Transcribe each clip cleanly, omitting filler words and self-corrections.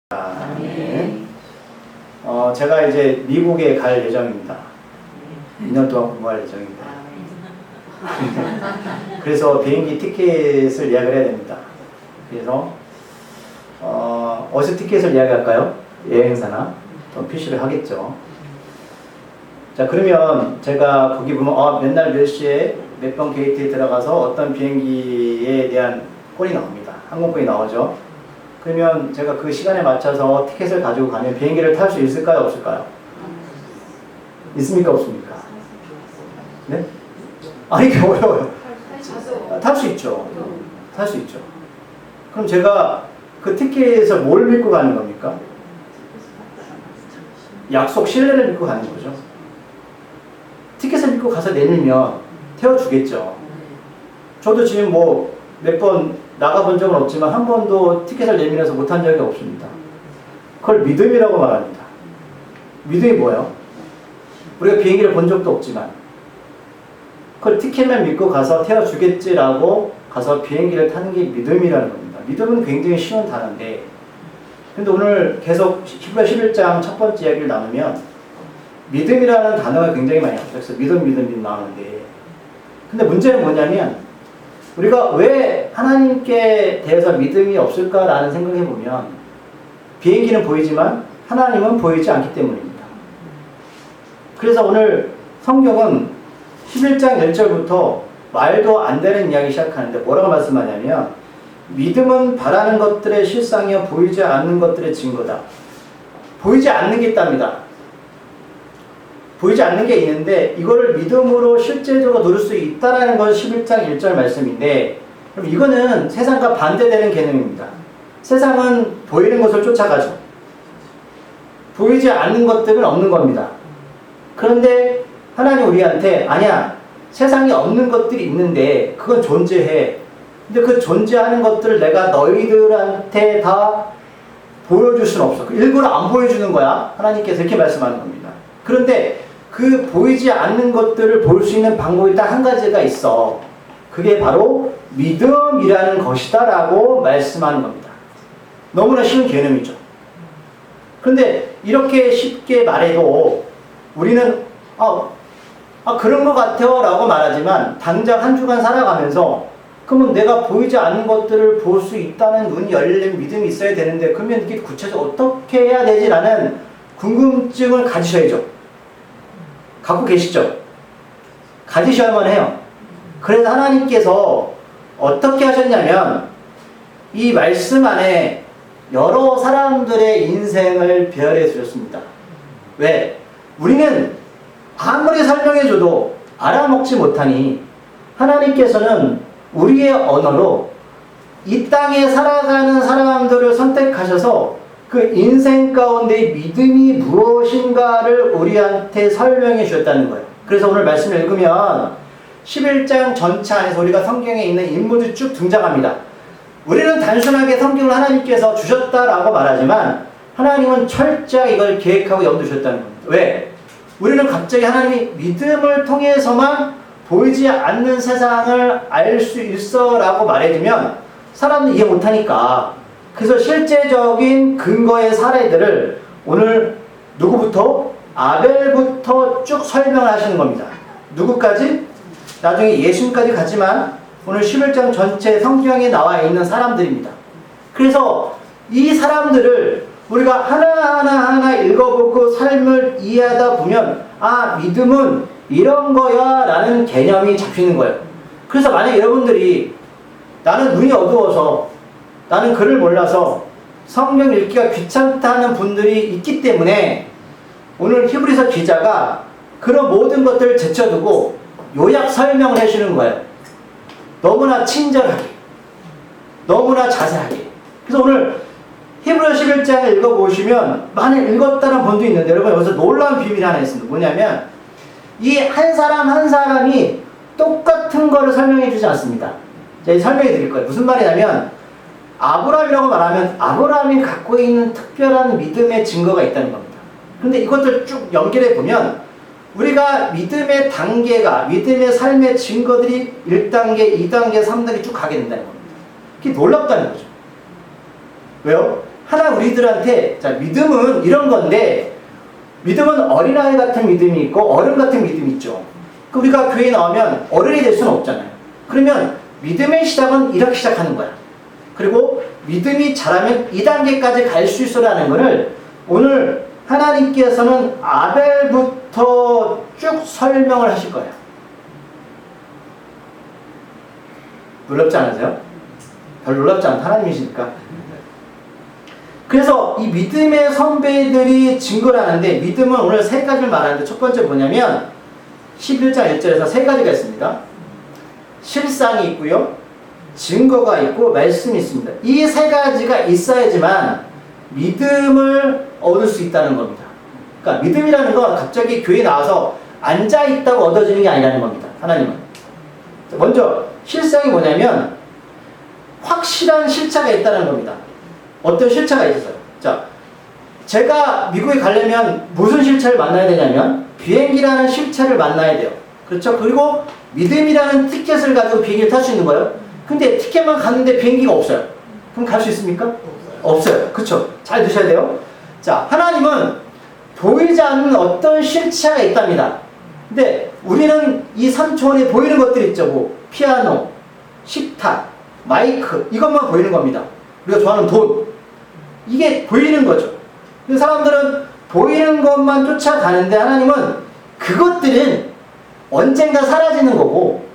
네. 제가 이제 미국에 갈 예정입니다. 2년 동안 공부할 예정입니다. 그래서 비행기 티켓을 예약을 해야 됩니다. 그래서 어디서 티켓을 예약할까요? 여행사나 또 PC를 하겠죠. 자, 그러면 제가 거기 보면 맨날 몇 시에 몇 번 게이트에 들어가서 어떤 비행기에 대한 꼴이 나옵니다. 항공권이 나오죠. 그러면 제가 그 시간에 맞춰서 티켓을 가지고 가면 비행기를 탈 수 있을까요? 없을까요? 있습니까? 없습니까? 네? 아니, 이게 어려워요. 탈 수 있죠. 탈 수 있죠. 그럼 제가 그 티켓에서 뭘 믿고 가는 겁니까? 약속 신뢰를 믿고 가는 거죠. 티켓을 믿고 가서 내밀면 태워주겠죠. 저도 지금 뭐 몇 번 나가본 적은 없지만 한 번도 티켓을 내밀어서 못한 적이 없습니다. 그걸 믿음이라고 말합니다. 믿음이 뭐예요? 우리가 비행기를 본 적도 없지만 그걸 티켓만 믿고 가서 태워주겠지라고 가서 비행기를 타는 게 믿음이라는 겁니다. 믿음은 굉장히 쉬운 단어인데, 근데 오늘 계속 히브리서 11장 첫 번째 이야기를 나누면 믿음이라는 단어가 굉장히 많이 나와요. 그래서 믿음 나오는데, 근데 문제는 뭐냐면 우리가 왜 하나님께 대해서 믿음이 없을까라는 생각해 보면 비행기는 보이지만 하나님은 보이지 않기 때문입니다. 그래서 오늘 성경은 11장 1절부터 말도 안 되는 이야기 시작하는데 뭐라고 말씀하냐면 믿음은 바라는 것들의 실상이요 보이지 않는 것들의 증거다. 보이지 않는 게 있답니다. 보이지 않는 게 있는데 이거를 믿음으로 실제적으로 누릴 수 있다라는 것이 11장 1절 말씀인데, 그럼 이거는 세상과 반대되는 개념입니다. 세상은 보이는 것을 쫓아가죠. 보이지 않는 것들은 없는 겁니다. 그런데 하나님 우리한테 아니야, 세상에 없는 것들이 있는데 그건 존재해. 근데 그 존재하는 것들을 내가 너희들한테 다 보여줄 수는 없어. 일부러 안 보여주는 거야. 하나님께서 이렇게 말씀하는 겁니다. 그런데 그 보이지 않는 것들을 볼 수 있는 방법이 딱 한 가지가 있어. 그게 바로 믿음이라는 것이다 라고 말씀하는 겁니다. 너무나 쉬운 개념이죠. 그런데 이렇게 쉽게 말해도 우리는 그런 것 같아요 라고 말하지만 당장 한 주간 살아가면서 그러면 내가 보이지 않는 것들을 볼 수 있다는 눈이 열린 믿음이 있어야 되는데 그러면 이게 구체적으로 어떻게 해야 되지라는 궁금증을 가지셔야죠. 갖고 계시죠? 가지셔야만 해요. 그래서 하나님께서 어떻게 하셨냐면 이 말씀 안에 여러 사람들의 인생을 배열해 주셨습니다. 왜? 우리는 아무리 설명해줘도 알아먹지 못하니 하나님께서는 우리의 언어로 이 땅에 살아가는 사람들을 선택하셔서 그 인생 가운데 믿음이 무엇인가를 우리한테 설명해 주셨다는 거예요. 그래서 오늘 말씀을 읽으면 11장 전체 안에서 우리가 성경에 있는 인물들이 쭉 등장합니다. 우리는 단순하게 성경을 하나님께서 주셨다라고 말하지만 하나님은 철저히 이걸 계획하고 염두에 두셨다는 겁니다. 왜? 우리는 갑자기 하나님이 믿음을 통해서만 보이지 않는 세상을 알 수 있어 라고 말해주면 사람들이 이해 못하니까, 그래서 실제적인 근거의 사례들을 오늘 누구부터? 아벨부터 쭉 설명을 하시는 겁니다. 누구까지? 나중에 예수님까지 가지만 오늘 11장 전체 성경에 나와 있는 사람들입니다. 그래서 이 사람들을 우리가 하나하나 읽어보고 삶을 이해하다 보면 믿음은 이런 거야 라는 개념이 잡히는 거예요. 그래서 만약 여러분들이 나는 눈이 어두워서 나는 글을 몰라서 성경 읽기가 귀찮다는 분들이 있기 때문에 오늘 히브리서 기자가 그런 모든 것들을 제쳐두고 요약 설명을 해주는 거예요. 너무나 친절하게, 너무나 자세하게. 그래서 오늘 히브리서 11장을 읽어보시면 많이 읽었다는 분도 있는데 여러분 여기서 놀라운 비밀이 하나 있습니다. 뭐냐면 이 한 사람 한 사람이 똑같은 거를 설명해 주지 않습니다. 제가 설명해 드릴 거예요. 무슨 말이냐면 아브라함이라고 말하면 아브라함이 갖고 있는 특별한 믿음의 증거가 있다는 겁니다. 그런데 이것들 쭉 연결해 보면 우리가 믿음의 단계가, 믿음의 삶의 증거들이 1단계, 2단계, 3단계 쭉 가게 된다는 겁니다. 그게 놀랍다는 거죠. 왜요? 하나 우리들한테 자 믿음은 이런 건데 믿음은 어린아이 같은 믿음이 있고 어른 같은 믿음이 있죠. 우리가 교회에 나오면 어른이 될 수는 없잖아요. 그러면 믿음의 시작은 이렇게 시작하는 거야. 그리고 믿음이 자라면 2단계까지 갈 수 있어라는 것을 오늘 하나님께서는 아벨부터 쭉 설명을 하실 거예요. 놀랍지 않으세요? 별로 놀랍지 않다. 하나님이시니까. 그래서 이 믿음의 선배들이 증거를 하는데 믿음은 오늘 세 가지를 말하는데 첫 번째 뭐냐면 11장 1절에서 세 가지가 있습니다. 실상이 있고요. 증거가 있고 말씀이 있습니다. 이 세 가지가 있어야지만 믿음을 얻을 수 있다는 겁니다. 그러니까 믿음이라는 건 갑자기 교회에 나와서 앉아있다고 얻어지는 게 아니라는 겁니다. 하나님은. 먼저 실상이 뭐냐면 확실한 실체가 있다는 겁니다. 어떤 실체가 있어요. 자, 제가 미국에 가려면 무슨 실체를 만나야 되냐면 비행기라는 실체를 만나야 돼요. 그렇죠? 그리고 믿음이라는 티켓을 가지고 비행기를 탈 수 있는 거예요. 근데 티켓만 갔는데 비행기가 없어요. 그럼 갈 수 있습니까? 없어요. 그렇죠? 잘 드셔야 돼요. 자, 하나님은 보이지 않는 어떤 실체가 있답니다. 근데 우리는 이 3차원에 보이는 것들이 있죠. 뭐 피아노, 식탁, 마이크 이것만 보이는 겁니다. 우리가 좋아하는 돈 이게 보이는 거죠. 근데 사람들은 보이는 것만 쫓아가는데 하나님은 그것들은 언젠가 사라지는 거고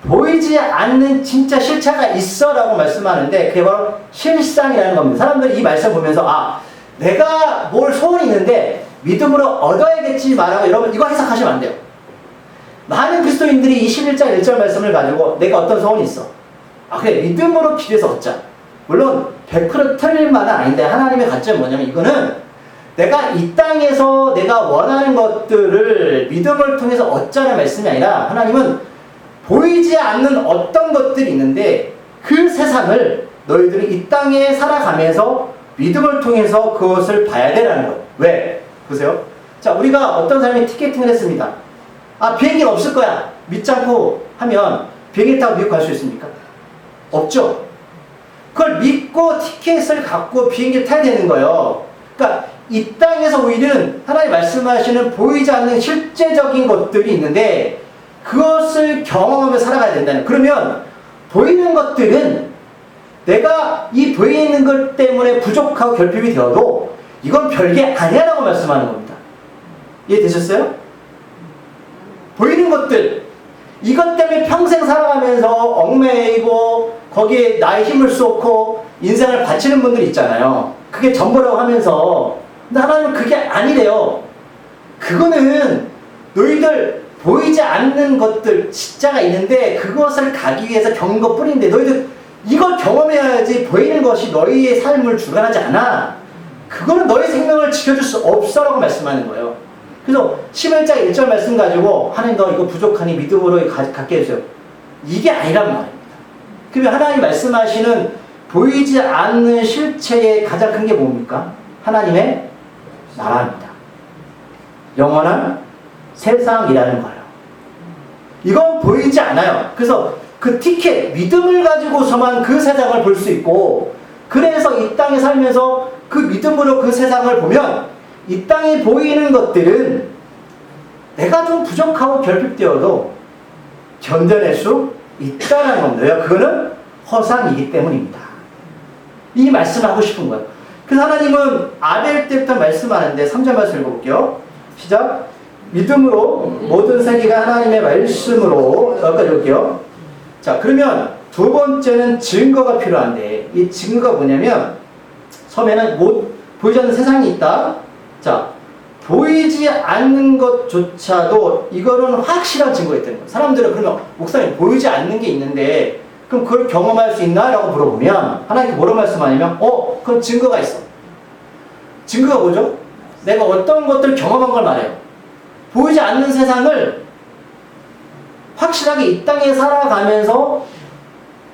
보이지 않는 진짜 실체가 있어 라고 말씀하는데 그게 바로 실상이라는 겁니다. 사람들이 이 말씀 보면서 아 내가 뭘 소원이 있는데 믿음으로 얻어야겠지 말하고 여러분 이거 해석하시면 안 돼요. 많은 그리스도인들이 이 11장 1절 말씀을 가지고 내가 어떤 소원이 있어. 아 그래 믿음으로 기도해서 얻자. 물론 100% 틀릴 만은 아닌데 하나님의 가점이 뭐냐면 이거는 내가 이 땅에서 내가 원하는 것들을 믿음을 통해서 얻자는 말씀이 아니라 하나님은 보이지 않는 어떤 것들이 있는데 그 세상을 너희들이 이 땅에 살아가면서 믿음을 통해서 그것을 봐야 되라는 거예요. 왜? 보세요. 자, 우리가 어떤 사람이 티켓팅을 했습니다. 아, 비행기는 없을 거야. 믿지 않고 하면 비행기 타고 미국 갈 수 있습니까? 없죠. 그걸 믿고 티켓을 갖고 비행기를 타야 되는 거예요. 그러니까 이 땅에서 우리는 하나님 말씀하시는 보이지 않는 실제적인 것들이 있는데 그것을 경험하며 살아가야 된다는. 그러면 보이는 것들은 내가 이 보이는 것 때문에 부족하고 결핍이 되어도 이건 별게 아니야 라고 말씀하는 겁니다. 이해되셨어요? 보이는 것들 이것 때문에 평생 살아가면서 얽매이고 거기에 나의 힘을 쏟고 인생을 바치는 분들 있잖아요. 그게 전부라고 하면서 근데 하나님은 그게 아니래요. 그거는 너희들 보이지 않는 것들 진짜가 있는데 그것을 가기 위해서 겪는 것 뿐인데 너희들 이걸 경험해야지 보이는 것이 너희의 삶을 주관하지 않아. 그거는 너희 생명을 지켜줄 수 없어 라고 말씀하는 거예요. 그래서 11장 1절 말씀 가지고 하나님 너 이거 부족하니 믿음으로 갖게 해주세요. 이게 아니란 말입니다. 그러면 하나님 말씀하시는 보이지 않는 실체의 가장 큰 게 뭡니까? 하나님의 나라입니다. 영원한 세상이라는 거예요. 이건 보이지 않아요. 그래서 그 티켓, 믿음을 가지고서만 그 세상을 볼 수 있고 그래서 이 땅에 살면서 그 믿음으로 그 세상을 보면 이 땅에 보이는 것들은 내가 좀 부족하고 결핍되어도 견뎌낼 수 있다는 겁니다. 그거는 허상이기 때문입니다. 이 말씀을 하고 싶은 거예요. 그래서 하나님은 아벨 때부터 말씀하는데 3절 말씀 읽어볼게요. 시작. 믿음으로 모든 세계가 하나님의 말씀으로 여기까지 볼게요. 자, 그러면 두 번째는 증거가 필요한데 이 증거가 뭐냐면 처음에는 보이지 않는 세상이 있다. 자, 보이지 않는 것조차도 이거는 확실한 증거가 있다는 거예요. 사람들은 그러면 목사님 보이지 않는 게 있는데 그럼 그걸 경험할 수 있나? 라고 물어보면 하나님께 뭐라고 말씀하냐면 그럼 증거가 있어. 증거가 뭐죠? 내가 어떤 것들을 경험한 걸 말해요. 보이지 않는 세상을 확실하게 이 땅에 살아가면서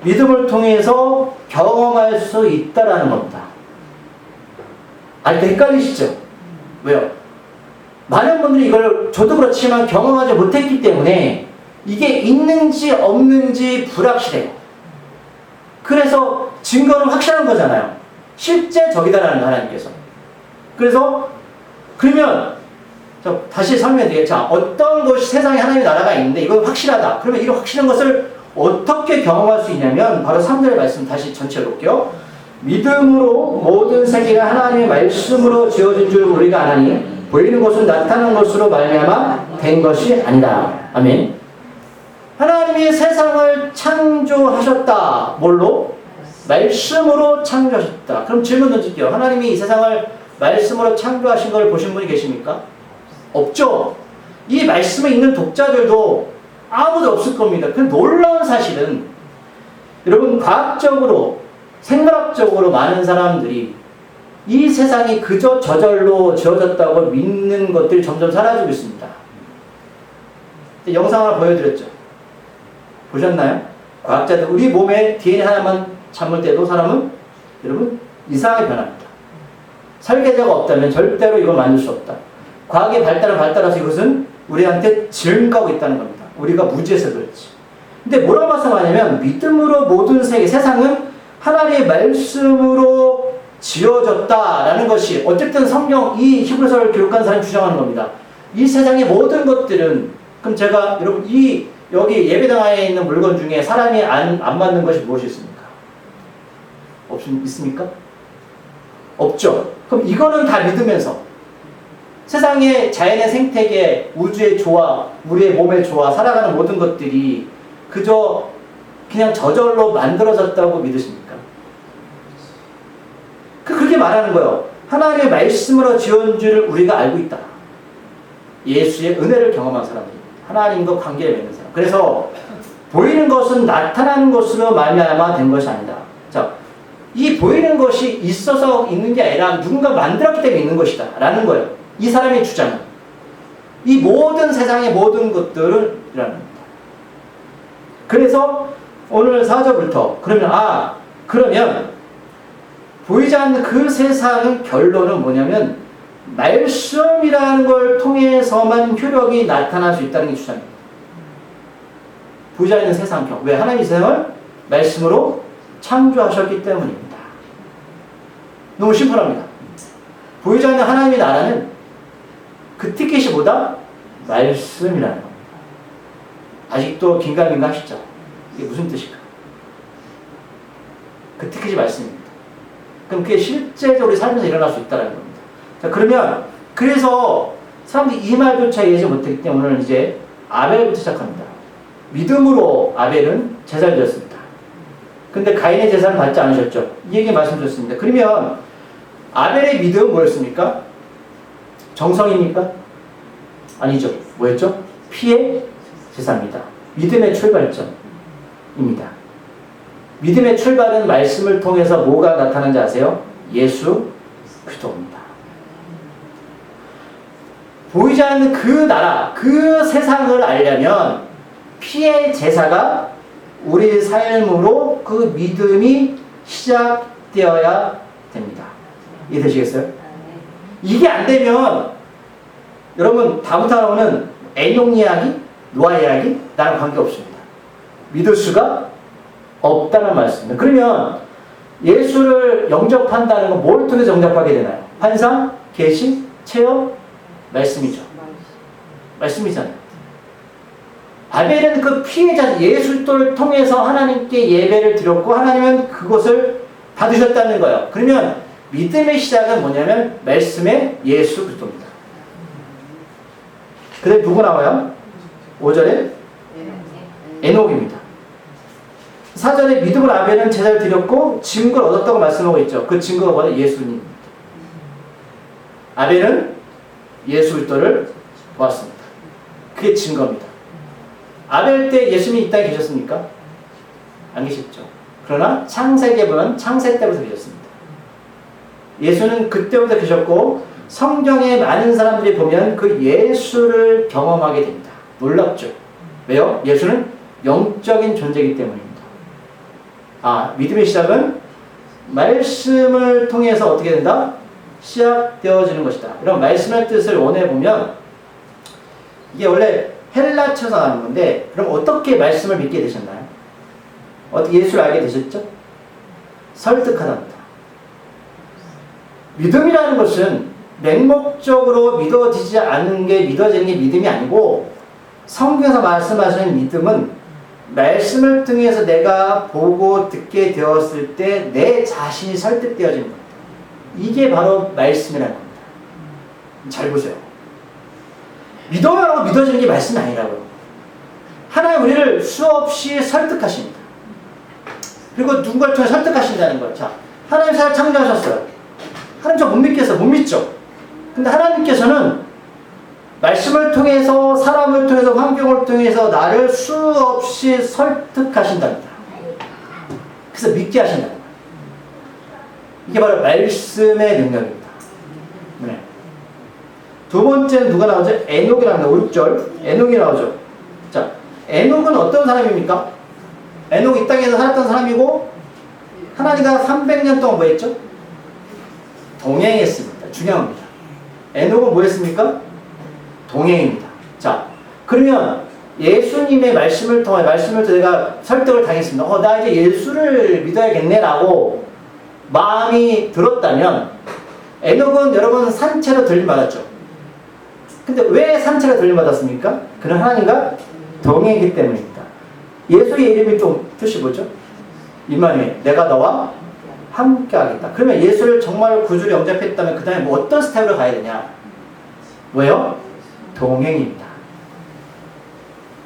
믿음을 통해서 경험할 수 있다라는 겁니다. 헷갈리시죠? 왜요? 많은 분들이 이걸 저도 그렇지만 경험하지 못했기 때문에 이게 있는지 없는지 불확실해요. 그래서 증거는 확실한 거잖아요. 실제 적이다라는 거예요, 하나님께서. 그래서 그러면 다시 설명해 드릴게요. 자, 어떤 것이 세상에 하나님의 나라가 있는데 이건 확실하다. 그러면 이런 확실한 것을 어떻게 경험할 수 있냐면 바로 3절의 말씀 다시 전체로 볼게요. 믿음으로 모든 세계가 하나님의 말씀으로 지어진 줄 우리가 아나니 보이는 것은 나타난 것으로 말미암아 된 것이 아니다. 아멘. 하나님이 세상을 창조하셨다. 뭘로? 말씀으로 창조하셨다. 그럼 질문 던질게요. 하나님이 이 세상을 말씀으로 창조하신 걸 보신 분이 계십니까? 없죠. 이 말씀에 있는 독자들도 아무도 없을 겁니다. 그 놀라운 사실은 여러분 과학적으로 생물학적으로 많은 사람들이 이 세상이 그저 저절로 지어졌다고 믿는 것들이 점점 사라지고 있습니다. 영상 하나 보여드렸죠. 보셨나요? 과학자들 우리 몸에 DNA 하나만 잠을 때도 사람은 여러분 이상하게 변합니다. 설계자가 없다면 절대로 이걸 만들 수 없다. 과학의 발달을 발달해서 이것은 우리한테 증가하고 있다는 겁니다. 우리가 무지해서 그렇지. 근데 뭐라고 말씀하냐면 믿음으로 모든 세상은 하나님의 말씀으로 지어졌다라는 것이 어쨌든 성경 이 히브리서를 기록한 사람이 주장하는 겁니다. 이 세상의 모든 것들은 그럼 제가 여러분 여기 예배당 안에 있는 물건 중에 사람이 안 맞는 것이 무엇이 있습니까? 있습니까? 없죠. 그럼 이거는 다 믿으면서 세상의 자연의 생태계, 우주의 조화, 우리의 몸의 조화, 살아가는 모든 것들이 그저 그냥 저절로 만들어졌다고 믿으십니까? 그렇게 말하는 거예요. 하나님의 말씀으로 지은 줄을 우리가 알고 있다. 예수의 은혜를 경험한 사람들입니다. 하나님과 관계를 맺는 사람. 그래서 보이는 것은 나타나는 것으로 말미암아 된 것이 아니다. 자, 이 보이는 것이 있어서 있는 게 아니라 누군가 만들었기 때문에 있는 것이다 라는 거예요. 이 사람의 주장은. 이 모든 세상의 모든 것들은 이라는 겁니다. 그래서 오늘 4절부터 그러면 보이지 않는 그 세상의 결론은 뭐냐면 말씀이라는 걸 통해서만 효력이 나타날 수 있다는 게 주장입니다. 보이지 않는 세상경. 왜? 하나님이 세상을 말씀으로 창조하셨기 때문입니다. 너무 심플합니다. 보이지 않는 하나님의 나라는 그 티켓이 뭐다? 말씀이라는 겁니다. 아직도 긴가민가 하시죠? 이게 무슨 뜻일까? 그 티켓이 말씀입니다. 그럼 그게 실제적으로 우리 삶에서 일어날 수 있다는 겁니다. 자, 그래서 사람들이 이 말조차 이해하지 못했기 때문에 오늘 이제 아벨부터 시작합니다. 믿음으로 아벨은 제사를 드렸습니다. 근데 가인의 제사는 받지 않으셨죠? 이 얘기 말씀드렸습니다. 그러면 아벨의 믿음은 뭐였습니까? 정성입니까? 아니죠. 뭐였죠? 피의 제사입니다. 믿음의 출발점입니다. 믿음의 출발은 말씀을 통해서 뭐가 나타나는지 아세요? 예수 그리스도입니다. 보이지 않는 그 나라, 그 세상을 알려면 피의 제사가 우리 삶으로 그 믿음이 시작되어야 됩니다. 이해되시겠어요? 이게 안 되면 여러분 다음부터 나오는 에녹 이야기, 노아 이야기 나랑 관계없습니다. 믿을 수가 없다는 말씀입니다. 그러면 예수를 영접한다는 건 뭘 통해서 영접하게 되나요? 환상, 계시, 체험, 말씀이죠. 말씀이잖아요. 아벨은 그 피해자 예수를 통해서 하나님께 예배를 드렸고 하나님은 그것을 받으셨다는 거예요. 그러면 믿음의 시작은 뭐냐면 말씀의 예수 그리스도입니다. 그 다음에 누구 나와요? 5절에 에녹입니다. 4절에 믿음으로 아벨은 제사를 드렸고 증거를 얻었다고 말씀하고 있죠. 그 증거가 뭐냐? 예수님입니다. 아벨은 예수 그리스도를 보았습니다. 그게 증거입니다. 아벨 때 예수님이 이 땅에 계셨습니까? 안 계셨죠. 그러나 창세기에 보면 창세 때부터 계셨습니다. 예수는 그때부터 계셨고 성경에 많은 사람들이 보면 그 예수를 경험하게 됩니다. 놀랍죠? 왜요? 예수는 영적인 존재이기 때문입니다. 믿음의 시작은 말씀을 통해서 어떻게 된다? 시작되어지는 것이다. 이런 말씀의 뜻을 원해보면 이게 원래 헬라처에서 나는 건데 그럼 어떻게 말씀을 믿게 되셨나요? 어떻게 예수를 알게 되셨죠? 설득하답니다. 믿음이라는 것은 맹목적으로 믿어지지 않는 게 믿어지는 게 믿음이 아니고 성경에서 말씀하시는 믿음은 말씀을 통해서 내가 보고 듣게 되었을 때 내 자신이 설득되어지는 겁니다. 이게 바로 말씀이라는 겁니다. 잘 보세요. 믿어라고 믿어지는 게 말씀이 아니라고요. 하나님 우리를 수없이 설득하십니다. 그리고 누군가를 통해 설득하신다는 거예요. 자, 하나님 사람 창조하셨어요. 하나님 저 못 믿겠어요. 못 믿죠. 근데 하나님께서는 말씀을 통해서 사람을 통해서 환경을 통해서 나를 수없이 설득하신답니다. 그래서 믿게 하신다. 이게 바로 말씀의 능력입니다. 네. 두 번째는 누가 나오죠? 에녹이 나옵니다. 5절 에녹이 나오죠. 자, 에녹은 어떤 사람입니까? 에녹 이 땅에서 살았던 사람이고 하나님과 300년 동안 뭐 했죠? 동행했습니다. 중요합니다. 에녹은 뭐 했습니까? 동행입니다. 자, 그러면 예수님의 말씀을 통해 내가 설득을 당했습니다. 나 이제 예수를 믿어야겠네라고 마음이 들었다면 에녹은 여러분 산채로 들림받았죠. 근데 왜 산채로 들림받았습니까? 그는 하나님과 동행이기 때문입니다. 예수의 이름이 좀 뜻이 뭐죠? 임마누엘, 내가 너와 함께 하겠다. 그러면 예수를 정말 구주로 영접했다면 그 다음에 뭐 어떤 스텝으로 가야 되냐? 뭐예요? 동행입니다.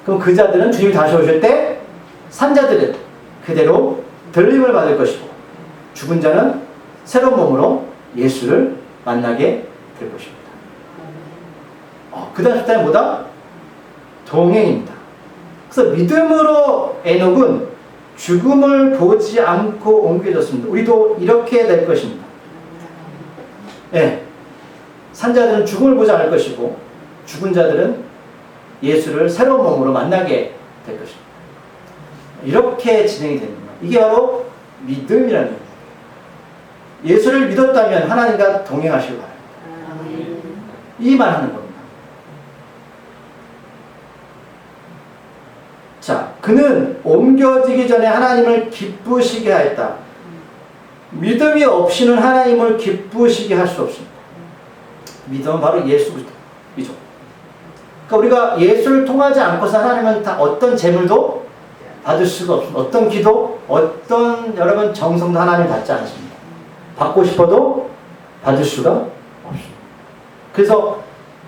그럼 그 자들은 주님이 다시 오실 때 산자들은 그대로 들림을 받을 것이고 죽은 자는 새로운 몸으로 예수를 만나게 될 것입니다. 그 다음 스텝은 뭐다? 동행입니다. 그래서 믿음으로 에녹은 죽음을 보지 않고 옮겨졌습니다. 우리도 이렇게 될 것입니다. 네. 산자들은 죽음을 보지 않을 것이고 죽은 자들은 예수를 새로운 몸으로 만나게 될 것입니다. 이렇게 진행이 됩니다. 이게 바로 믿음이라는 겁니다. 예수를 믿었다면 하나님과 동행하시기 바랍니다. 이 말 하는 겁니다. 자, 그는 옮겨지기 전에 하나님을 기쁘시게 하였다. 믿음이 없이는 하나님을 기쁘시게 할 수 없습니다. 믿음은 바로 예수이죠. 그러니까 우리가 예수를 통하지 않고서 하나님은 다 어떤 재물도 받을 수가 없습니다. 어떤 기도, 어떤 여러분 정성도 하나님 받지 않습니다. 받고 싶어도 받을 수가 없습니다. 그래서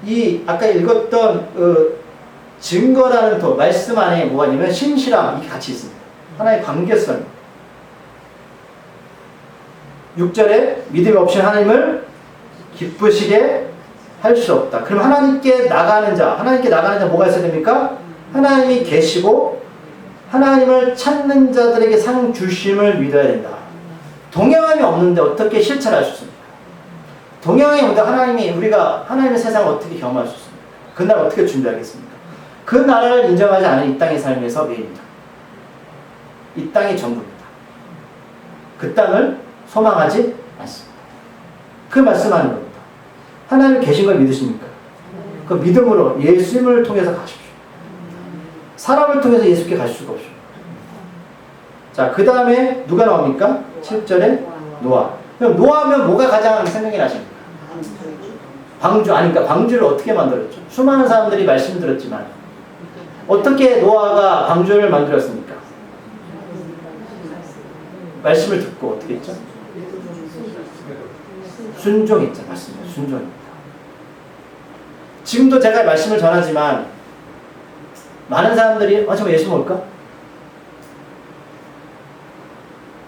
이 아까 읽었던 증거라는 도 말씀 안에 뭐가 있냐면 신실함 이게 같이 있습니다. 하나의 관계성. 6절에 믿음이 없이 하나님을 기쁘시게 할 수 없다. 그럼 하나님께 나가는 자 뭐가 있어야 됩니까? 하나님이 계시고 하나님을 찾는 자들에게 상 주심을 믿어야 된다. 동행함이 없는데 어떻게 실천할 수 있습니까? 동행함이 없는데 우리가 하나님의 세상을 어떻게 경험할 수 있습니까? 그날 어떻게 준비하겠습니까? 그 나라를 인정하지 않은 이 땅의 삶에서 매입니다. 이 땅이 전부입니다. 그 땅을 소망하지 않습니다. 그 말씀하는 겁니다. 하나님 계신 걸 믿으십니까? 그 믿음으로 예수님을 통해서 가십시오. 사람을 통해서 예수께 가실 수가 없습니다. 자, 그 다음에 누가 나옵니까? 7절에 노아. 그럼 노아하면 뭐가 가장 생각이 나십니까? 그러니까 방주를 어떻게 만들었죠? 수많은 사람들이 말씀 들었지만 어떻게 노아가 방주를 만들었습니까? 말씀을 듣고 어떻게 했죠? 순종했죠. 맞습니다. 순종입니다. 지금도 제가 말씀을 전하지만 많은 사람들이 정말 예수 뭘까?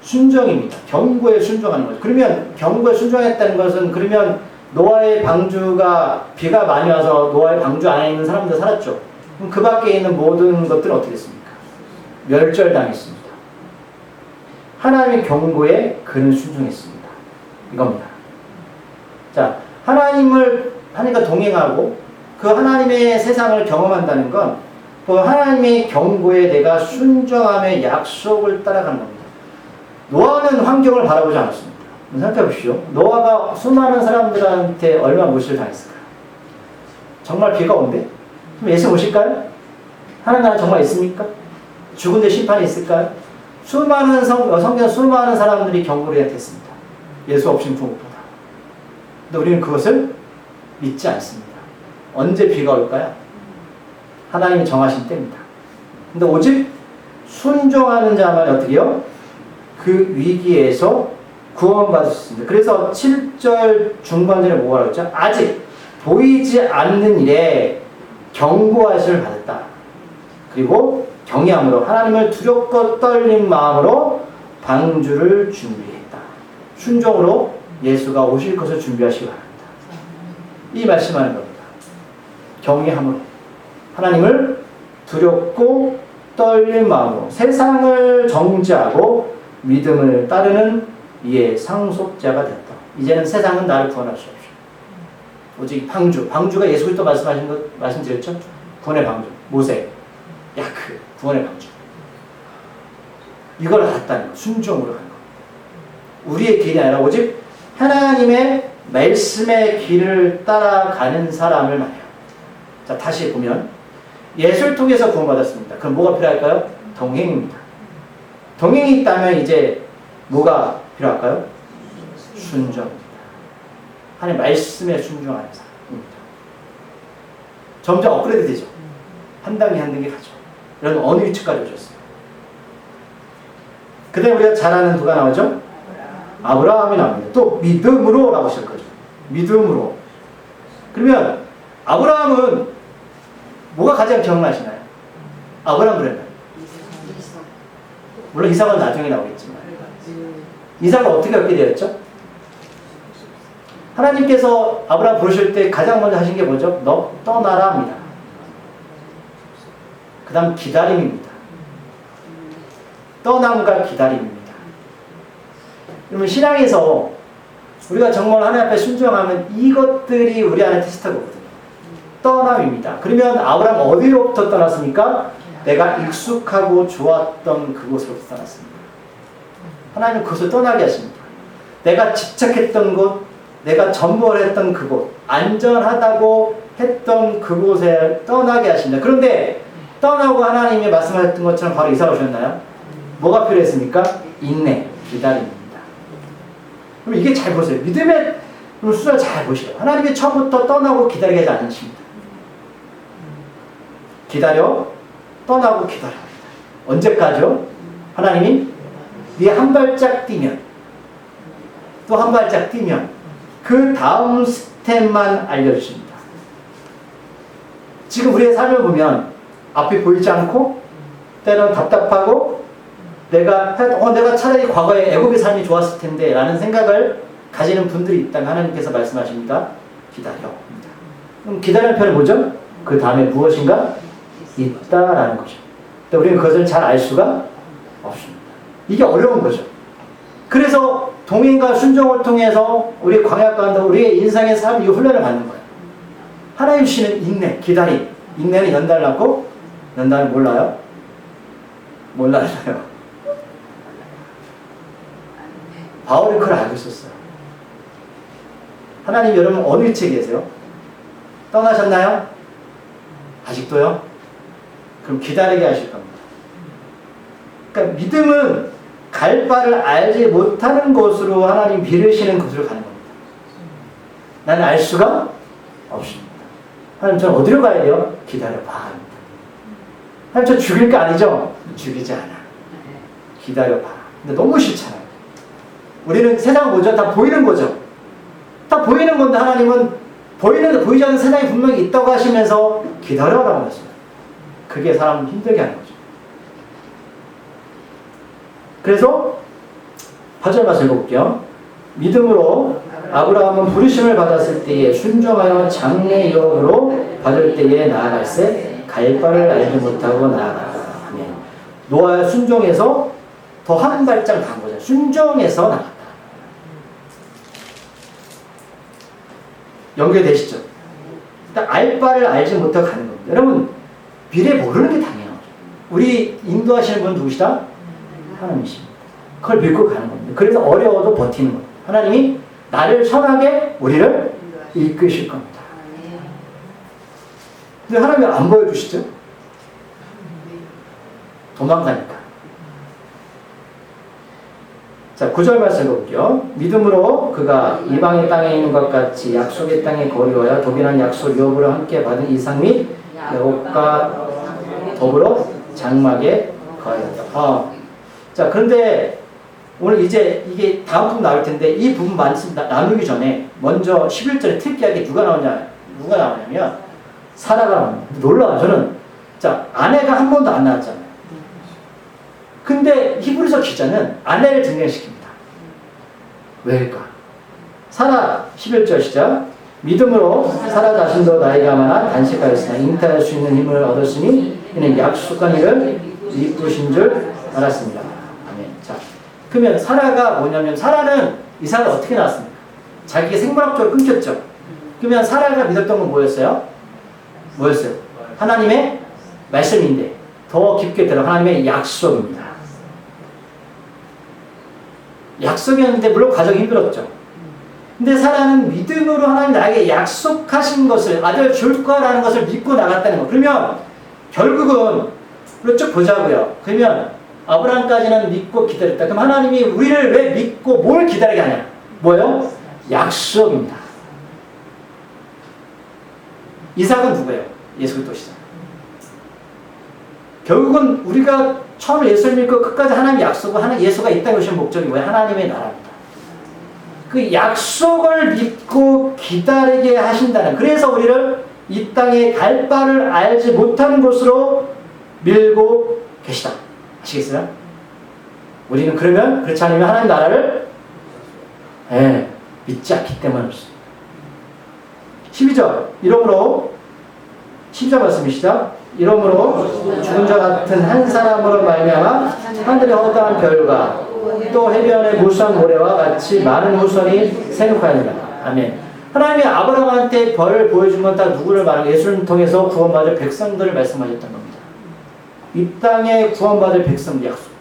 순종입니다. 경고에 순종하는 거죠. 그러면 경고에 순종했다는 것은 그러면 노아의 방주가 비가 많이 와서 노아의 방주 안에 있는 사람들 살았죠. 그럼 그 밖에 있는 모든 것들은 어떻게 됐습니까? 멸절당했습니다. 하나님의 경고에 그는 순종했습니다. 이겁니다. 자, 하나님과 동행하고 그 하나님의 세상을 경험한다는 건 그 하나님의 경고에 내가 순종함의 약속을 따라가는 겁니다. 노아는 환경을 바라보지 않았습니다. 생각해 보십시오. 노아가 수많은 사람들한테 얼마나 무시를 당했을까요? 정말 비가 온대? 그럼 예수 오실까요? 하나님 나라 정말 있습니까? 죽은 데 심판이 있을까요? 성경 수많은 사람들이 경고를 했습니다. 예수 없인 부모보다. 근데 우리는 그것을 믿지 않습니다. 언제 비가 올까요? 하나님이 정하신 때입니다. 근데 오직 순종하는 자만 어떻게 해요? 그 위기에서 구원받을 수 있습니다. 그래서 7절 중반절에 뭐라고 했죠? 아직 보이지 않는 일에 경고하심을 받았다. 그리고 경외함으로 하나님을 두렵고 떨린 마음으로 방주를 준비했다. 순종으로 예수가 오실 것을 준비하시기 바랍니다. 이 말씀하는 겁니다. 경외함으로 하나님을 두렵고 떨린 마음으로 세상을 정죄하고 믿음을 따르는 이의 상속자가 됐다. 이제는 세상은 나를 구원할 수 없어. 오직 방주가 예수 그리스도 말씀하신 것 말씀드렸죠? 구원의 방주, 모세, 야크, 구원의 방주. 이걸 알았다는 것, 순종으로 하는 것. 우리의 길이 아니라 오직 하나님의 말씀의 길을 따라가는 사람을 말해요. 자, 다시 보면 예수를 통해서 구원받았습니다. 그럼 뭐가 필요할까요? 동행입니다. 동행이 있다면 이제 뭐가 필요할까요? 순종입니다. 하나님 말씀에 순종하는 사람입니다. 점점 업그레이드 되죠. 한 단계 한 단계 가죠. 여러분 어느 위치까지 오셨어요? 그 다음에 우리가 잘 아는 누가 나오죠? 아브라함이 나옵니다. 또 믿음으로 라고 하실 거죠. 믿음으로. 그러면 아브라함은 뭐가 가장 기억나시나요? 아브라함 그랬나요? 물론 이삭은 나중에 나오겠지만 이삭을 어떻게 얻게 되었죠? 하나님께서 아브라함 부르실 때 가장 먼저 하신 게 뭐죠? 너 떠나라 합니다. 그 다음 기다림입니다. 떠남과 기다림입니다. 그러면 신앙에서 우리가 정말 하나님 앞에 순종하면 이것들이 우리 안에 테스트가 오거든요. 떠남입니다. 그러면 아브라함 어디로부터 떠났습니까? 내가 익숙하고 좋았던 그곳으로부터 떠났습니다. 하나님은 그것을 떠나게 하십니다. 내가 집착했던 곳, 내가 전보했던 그곳, 안전하다고 했던 그곳에 떠나게 하십니다. 그런데 떠나고 하나님이 말씀하셨던 것처럼 바로 이사 오셨나요? 뭐가 필요했습니까? 인내, 기다림입니다. 그럼 이게 잘 보세요. 믿음의 수를 잘 보시죠. 하나님이 처음부터 떠나고 기다리게 하지 않으십니다. 기다려, 떠나고 기다려. 언제까지요? 하나님이 네 한 발짝 뛰면, 또 한 발짝 뛰면 그 다음 스텝만 알려주십니다. 지금 우리의 삶을 보면 앞이 보이지 않고 때로는 답답하고 내가 차라리 과거에 애국의 삶이 좋았을 텐데 라는 생각을 가지는 분들이 있다면 하나님께서 말씀하십니다. 기다려. 그럼 기다리는 편은 뭐죠? 그 다음에 무엇인가 있다라는 거죠. 근데 우리는 그것을 잘 알 수가 없습니다. 이게 어려운 거죠. 그래서 동행과 순종을 통해서 우리 광야 가운데 우리의 인생의 삶이 훈련을 받는 거예요. 하나님 주시는 인내, 기다림. 인내는 연달랐고 연달은 몰라요? 몰라요. 바울이 그걸 알고 있었어요. 하나님 여러분 어느 위치에 계세요? 떠나셨나요? 아직도요? 그럼 기다리게 하실 겁니다. 그러니까 믿음은 갈 바를 알지 못하는 곳으로 하나님 미루시는 곳으로 가는 겁니다. 나는 알 수가 없습니다. 하나님 저는 어디로 가야 돼요? 기다려봐 합니다. 하나님 저 죽일 게 아니죠? 죽이지 않아. 기다려봐. 근데 너무 싫잖아요. 우리는 세상 뭐죠? 다 보이는 거죠. 다 보이는 건데 하나님은 보이지 않는 세상이 분명히 있다고 하시면서 기다려라고 하셨어요. 그게 사람을 힘들게 하는 거죠. 그래서 8절 말씀 읽어볼게요. 믿음으로 아브라함은 부르심을 받았을 때에 순종하여 장래 유업으로 받을 때에 나아갈새 갈 바를 알지 못하고 나아갔다. 아멘. 노아의 순종에서 더 한 발짝 간 거죠. 순종해서 나갔다. 연결되시죠? 일단 알 바를 알지 못하고 가는 겁니다. 여러분 미래 모르는 게 당연하죠. 우리 인도하시는 분 누구시다? 하나님이십니다. 그걸 믿고 가는 겁니다. 그래서 어려워도 버티는 겁니다. 하나님이 나를 선하게 우리를 이끄실 겁니다. 근데 하나님이 안 보여주시죠? 도망가니까. 자, 9절 말씀 볼게요. 믿음으로 그가 이방의 땅에 있는 것 같이 약속의 땅에 거류하여 독일한 약속 유업으로 함께 받은 이삭 및 야곱과 더불어 장막에 거하였다. 자, 그런데 오늘 이제 이게 다음 부분 나올 텐데 이 부분 말씀 나누기 전에 먼저 11절에 특이하게 누가 나오냐면 사라가 나옵니다. 놀라워요. 저는 자, 아내가 한 번도 안 나왔잖아요. 근데 히브리서 기자는 아내를 등장시킵니다. 왜일까? 사라 11절 시작. 믿음으로 사라 자신도 나이가 많아 단식하였으나 잉태할 수 있는 힘을 얻었으니 이는 약속한 이를 이쁘신 줄 알았습니다. 아멘. 자, 그러면 사라가 뭐냐면 사라는 이삭을 어떻게 낳았습니까? 자기가 생물학적으로 끊겼죠. 그러면 사라가 믿었던 건 뭐였어요? 하나님의 말씀인데 더 깊게 들어 하나님의 약속입니다. 약속이었는데 물론 과정이 힘들었죠. 근데 사라는 믿음으로 하나님 나에게 약속하신 것을 아들 줄 거라는 것을 믿고 나갔다는 거. 그러면 결국은 쭉 보자고요. 그러면 아브라함까지는 믿고 기다렸다. 그럼 하나님이 우리를 왜 믿고 뭘 기다리게 하냐? 뭐예요? 약속입니다. 이삭은 누구예요? 예수 그리스도시잖아요. 결국은 우리가 처음에 예수를 믿고 끝까지 하나님의 약속을 하는 예수가 이 땅에 오신 목적이 뭐예요? 하나님의 나라입니다. 그 약속을 믿고 기다리게 하신다는, 그래서 우리를 이 땅에 갈 바를 알지 못하는 곳으로 밀고 계시다. 아시겠어요? 우리는 그러면 그렇지 않으면 하나님 나라를 믿지 않기 때문에 없습니다. 12절 이러므로 10절 말씀이시죠? 이러므로 죽은 자 같은 한 사람으로 말미암아 하늘의 허다한 별과 또 해변의 무수한 모래와 같이 많은 후손이 생육하니라. 아멘. 하나님이 아브라함한테 벌을 보여준 건 다 누구를 말하는, 예수를 통해서 구원받을 백성들을 말씀하셨던 겁니다. 이 땅에 구원받을 백성들 약속.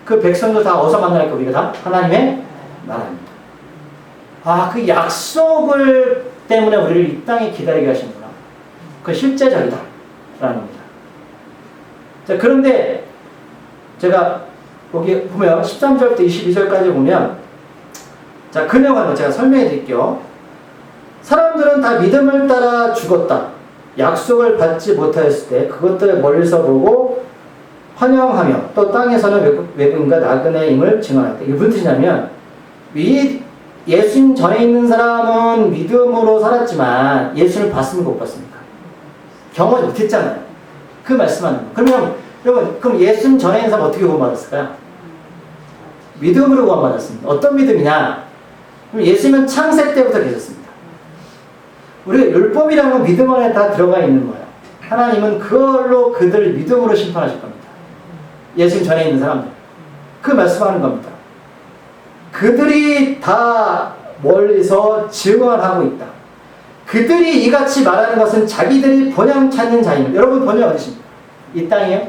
그 백성들 다 어디서 만날까? 우리가 다 하나님의 나라입니다. 아, 그 약속을 때문에 우리를 이 땅에 기다리게 하시는구나. 그 실제적이다 라는 겁니다. 자, 그런데 제가 여기 보면 13절부터 22절까지 보면, 자, 그 내용을 제가 설명해 드릴게요. 사람들은 다 믿음을 따라 죽었다. 약속을 받지 못하였을 때 그것들을 멀리서 보고 환영하며 또 땅에서는 외국인과 나그네임을 증언했다. 이게 무슨 뜻이냐면, 예수님 전에 있는 사람은 믿음으로 살았지만 예수를 봤습니까? 못 봤습니까? 경험하지 못했잖아요. 그 말씀하는 거. 그러면 여러분, 그럼 예수님 전에 있는 사람 어떻게 구원받았을까요? 믿음으로 구원받았습니다. 어떤 믿음이냐? 그럼 예수님은 창세 때부터 계셨습니다. 우리가 율법이라는 건 믿음 안에 다 들어가 있는 거예요. 하나님은 그걸로 그들을 믿음으로 심판하실 겁니다. 예수님 전에 있는 사람들. 그 말씀하는 겁니다. 그들이 다 멀리서 증언하고 있다. 그들이 이같이 말하는 것은 자기들이 본향 찾는 자입니다. 여러분 본향 어디십니까? 이 땅이에요?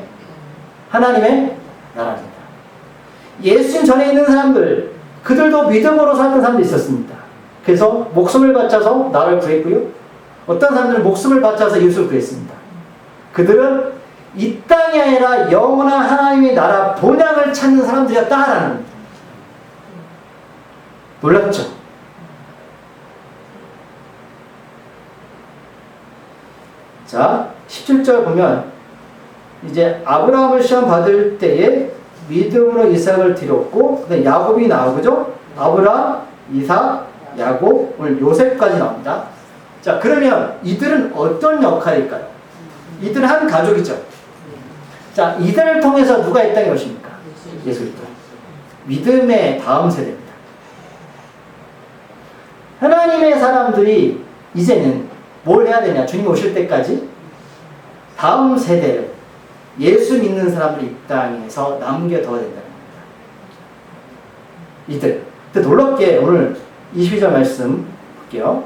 하나님의 나라입니다. 예수님 전에 있는 사람들, 그들도 믿음으로 살던 사람도 있었습니다. 그래서 목숨을 바쳐서 나를 구했고요. 어떤 사람들은 목숨을 바쳐서 예수를 구했습니다. 그들은 이 땅이 아니라 영원한 하나님의 나라 본향을 찾는 사람들이었다라는 겁니다. 놀랍죠? 자, 17절 보면 이제 아브라함을 시험 받을 때에 믿음으로 이삭을 드렸고, 그다음에 야곱이 나오죠? 아브라함, 이삭, 야곱, 오늘 요셉까지 나옵니다. 자, 그러면 이들은 어떤 역할일까요? 이들은 한 가족이죠. 자, 이들을 통해서 누가 이 땅에 오십니까? 예수 그리스도. 믿음의 다음 세대입니다. 하나님의 사람들이 이제는 뭘 해야 되냐? 주님 오실 때까지 다음 세대를, 예수 믿는 사람들이 이 땅에서 남겨둬야 된다는 겁니다. 이들. 근데 놀랍게 오늘 22절 말씀 볼게요.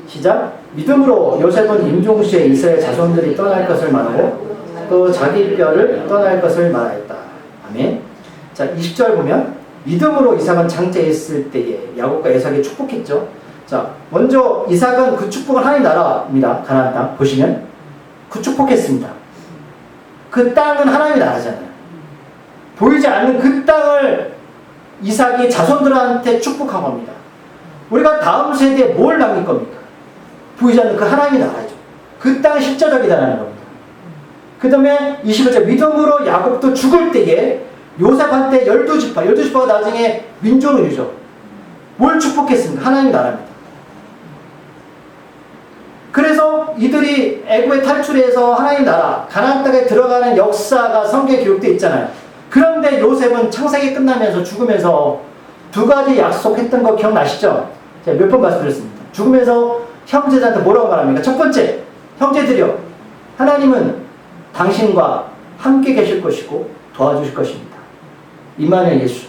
시작. 믿음으로 요셉은 임종시에 이스라엘 자손들이 떠날 것을 말하고 또 자기 뼈를 떠날 것을 말하였다. 아멘. 자, 20절 보면 믿음으로 이삭은 장자했을 때에 야곱과 에삭이 축복했죠. 자, 먼저 이삭은 그 축복은 하나님 나라입니다. 가나안 땅 보시면 그 축복했습니다. 그 땅은 하나님의 나라잖아요. 보이지 않는 그 땅을 이삭이 자손들한테 축복한 겁니다. 우리가 다음 세대에 뭘 남길 겁니까? 보이지 않는 그 하나님의 나라죠. 그 땅이 실제적이다라는 겁니다. 그 다음에 21절 믿음으로 야곱도 죽을 때에 요셉한테 12지파가 나중에 민족을 이루죠. 뭘 축복했습니까? 하나님의 나라입니다. 그래서 이들이 애굽에 탈출해서 하나님 나라 가나안 땅에 들어가는 역사가 성경에 기록되어 있잖아요. 그런데 요셉은 창세기 끝나면서 죽으면서 두 가지 약속했던 거 기억나시죠? 제가 몇 번 말씀드렸습니다. 죽으면서 형제들한테 뭐라고 말합니까? 첫 번째, 형제들이여, 하나님은 당신과 함께 계실 것이고 도와주실 것입니다. 임마누엘 예수.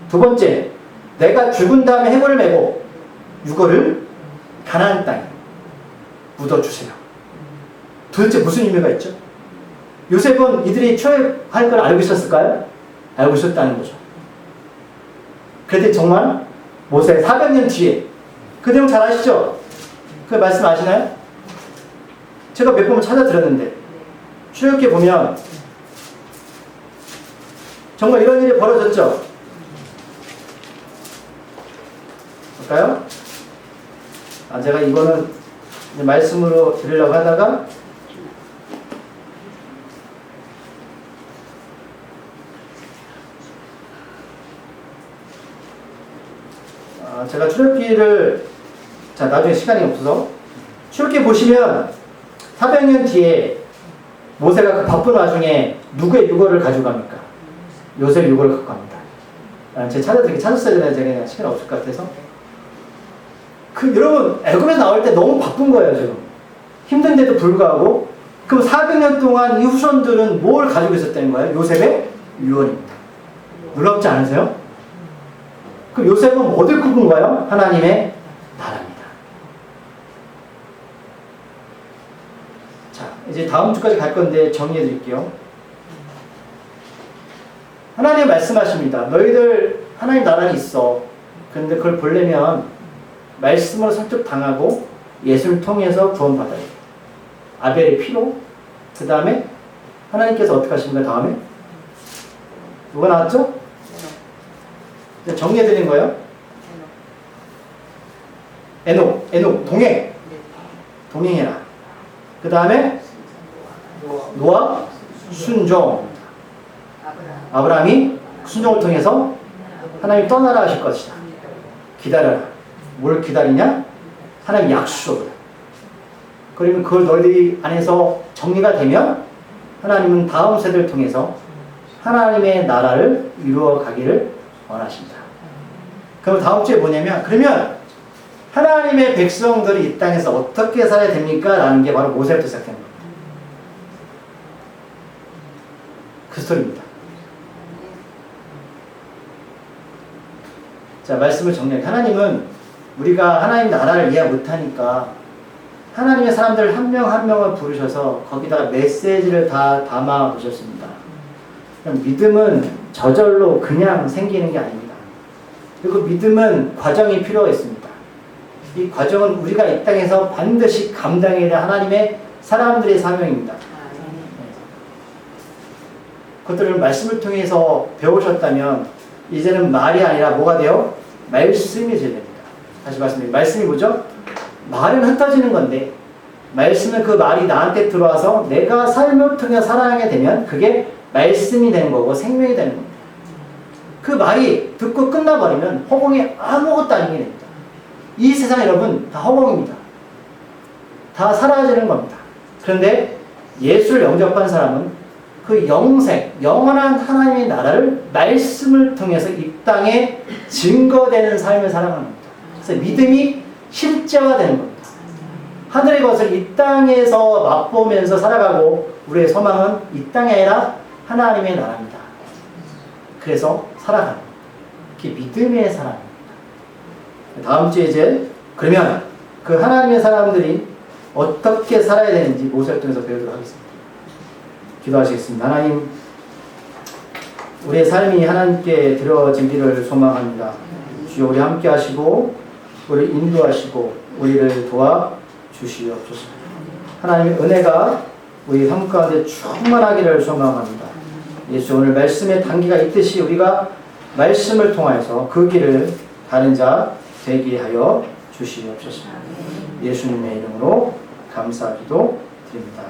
두 번째, 내가 죽은 다음에 해골을 메고 유골을 가나안 땅에 묻어주세요. 도대체 무슨 의미가 있죠? 요셉은 이들이 초회할 걸 알고 있었을까요? 알고 있었다는 거죠. 그런데 정말 모세 400년 뒤에 그 내용 잘 아시죠? 그 말씀 아시나요? 제가 몇 번 찾아 들었는데 출애굽기에 보면 정말 이런 일이 벌어졌죠? 볼까요? 제가 이거는 말씀으로 드리려고 하다가 제가 출애굽기를 나중에 시간이 없어서 출애굽기 보시면 400년 뒤에 모세가 그 바쁜 와중에 누구의 유골을 가지고 갑니까? 요셉의 유골을 갖고 갑니다. 제가 찾았어야 되는데 제가 시간이 없을 것 같아서 여러분 애굽에서 나올 때 너무 바쁜 거예요. 지금 힘든데도 불구하고 그럼 400년 동안 이 후손들은 뭘 가지고 있었다는 거예요? 요셉의 유언입니다. 놀랍지 않으세요? 그 요셉은 어딜 꾸은 거예요? 하나님의 나라입니다. 자, 이제 다음 주까지 갈 건데 정리해 드릴게요. 하나님 말씀하십니다. 너희들 하나님 나라는 있어. 그런데 그걸 보려면 말씀으로 설득당하고 예수를 통해서 구원받아야 돼. 아벨의 피로, 그 다음에 하나님께서 어떻게 하십니까? 다음에 누가 나왔죠? 정리해드린 거예요. 에녹, 동행해라. 그 다음에 노아, 순종. 아브라함이 순종을 통해서 하나님 떠나라 하실 것이다. 기다려라. 뭘 기다리냐? 하나님 약속을. 그러면 그걸 너희들이 안에서 정리가 되면 하나님은 다음 세대를 통해서 하나님의 나라를 이루어 가기를 원하십니다. 그럼 다음 주에 뭐냐면 그러면 하나님의 백성들이 이 땅에서 어떻게 살아야 됩니까? 라는 게 바로 모세부터 시작하는 겁니다. 그 스토리입니다. 자, 말씀을 정리해. 하나님은 우리가 하나님 나라를 이해 못하니까 하나님의 사람들 한 명 한 명을 부르셔서 거기다가 메시지를 다 담아 보셨습니다. 믿음은 저절로 그냥 생기는 게 아닙니다. 그리고 믿음은 과정이 필요가 있습니다. 이 과정은 우리가 이 땅에서 반드시 감당해야 될 하나님의 사람들의 사명입니다. 그것들을 말씀을 통해서 배우셨다면 이제는 말이 아니라 뭐가 돼요? 말씀이 되야 됩니다. 다시 말씀드립니다. 말씀이 뭐죠? 말은 흩어지는 건데 말씀은 그 말이 나한테 들어와서 내가 삶을 통해 살아가게 되면 그게 말씀이 되는 거고 생명이 되는 겁니다. 그 말이 듣고 끝나버리면 허공에 아무것도 아닌 게 됩니다. 이 세상 여러분 다 허공입니다. 다 사라지는 겁니다. 그런데 예수를 영접한 사람은 그 영생, 영원한 하나님의 나라를 말씀을 통해서 이 땅에 증거되는 삶을 살아가는 겁니다. 그래서 믿음이 실제화되는 겁니다. 하늘의 것을 이 땅에서 맛보면서 살아가고 우리의 소망은 이 땅이 아니라 하나님의 나라입니다. 그래서 살아가는 그게 믿음의 사람입니다. 다음 주에 이제 그러면 그 하나님의 사람들이 어떻게 살아야 되는지 모세를 통해서 배우도록 하겠습니다. 기도하시겠습니다. 하나님, 우리의 삶이 하나님께 드려지기를 소망합니다. 주여 우리 함께 하시고 우리를 인도하시고 우리를 도와주시옵소서. 하나님의 은혜가 우리 삶 가운데 충만하기를 소망합니다. 예수 오늘 말씀의 단계가 있듯이 우리가 말씀을 통하여서 그 길을 다른 자 되게 하여 주시옵소서. 예수님의 이름으로 감사기도 드립니다.